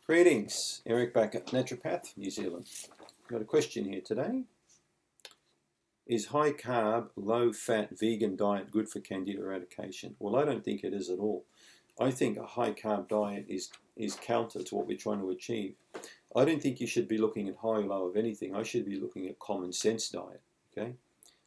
Greetings, Eric back at Naturopath, New Zealand. Got a question here today. Is high carb, low fat vegan diet good for Candida eradication? Well, I don't think it is at all. I think a high carb diet is counter to what we're trying to achieve. I don't think you should be looking at high or low of anything. I should be looking at common sense diet, okay?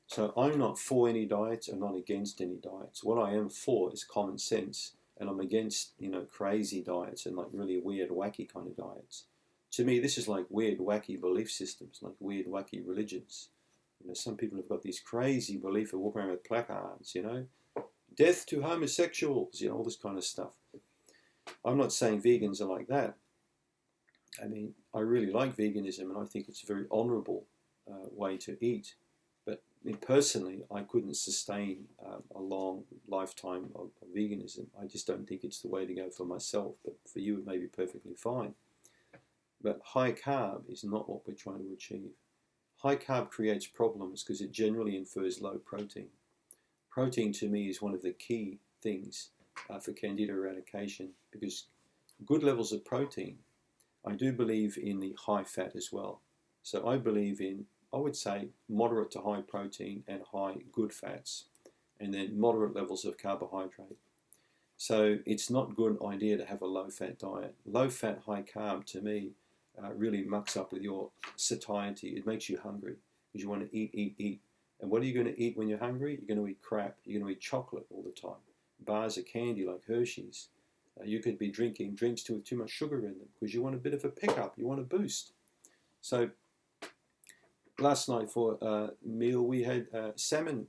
So I'm not for any diets and not against any diets. What I am for is common sense. And I'm against, crazy diets and like really weird, wacky kind of diets. To me, this is like weird, wacky belief systems, like weird, wacky religions. Some people have got these crazy beliefs of walking around with placards, death to homosexuals, all this kind of stuff. I'm not saying vegans are like that. I mean, I really like veganism and I think it's a very honourable way to eat. But personally, I couldn't sustain a long lifetime of veganism. I just don't think it's the way to go for myself, but for you it may be perfectly fine. But high carb is not what we're trying to achieve. High carb creates problems because it generally infers low protein. Protein to me is one of the key things for Candida eradication, because good levels of protein, I do believe in the high fat as well. So I believe in, I would say, moderate to high protein and high good fats, and then moderate levels of carbohydrate. So it's not a good idea to have a low-fat diet. Low-fat, high carb, to me, really mucks up with your satiety. It makes you hungry because you want to eat, eat, eat. And what are you going to eat when you're hungry? You're going to eat crap. You're going to eat chocolate all the time. Bars of candy like Hershey's. You could be drinking drinks with too much sugar in them because you want a bit of a pickup. You want a boost. So last night for a meal, we had salmon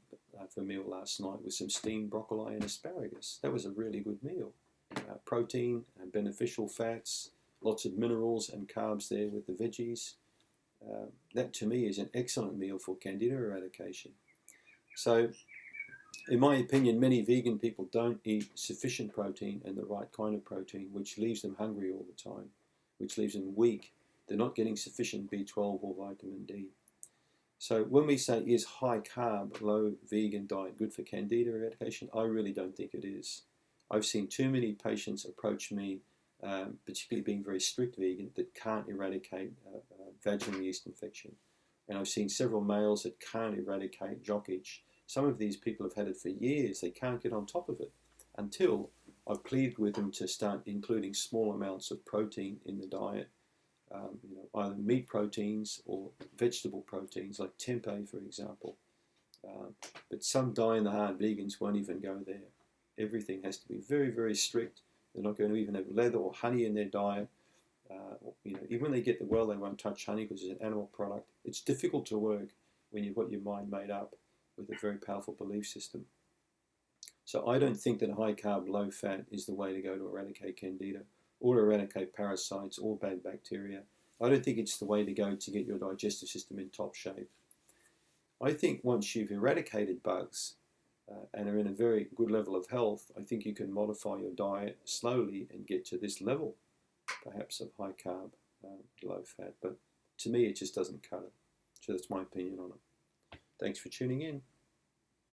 for meal last night with some steamed broccoli and asparagus. That was a really good meal. Protein and beneficial fats, lots of minerals and carbs there with the veggies. That to me is an excellent meal for Candida eradication. So in my opinion, many vegan people don't eat sufficient protein and the right kind of protein, which leaves them hungry all the time, which leaves them weak. They're not getting sufficient B12 or vitamin D. So when we say, is high carb, low vegan diet good for Candida eradication, I really don't think it is. I've seen too many patients approach me, particularly being very strict vegan, that can't eradicate vaginal yeast infection. And I've seen several males that can't eradicate jock itch. Some of these people have had it for years. They can't get on top of it until I've pleaded with them to start including small amounts of protein in the diet. Either meat proteins or vegetable proteins, like tempeh, for example. But some die-in-the-hard vegans won't even go there. Everything has to be very, very strict. They're not going to even have leather or honey in their diet. Even when they get the well, they won't touch honey because it's an animal product. It's difficult to work when you've got your mind made up with a very powerful belief system. So I don't think that high-carb, low-fat is the way to go to eradicate Candida, or eradicate parasites or bad bacteria. I don't think it's the way to go to get your digestive system in top shape. I think once you've eradicated bugs and are in a very good level of health, I think you can modify your diet slowly and get to this level, perhaps of high carb, low fat. But to me, it just doesn't cut it. So that's my opinion on it. Thanks for tuning in.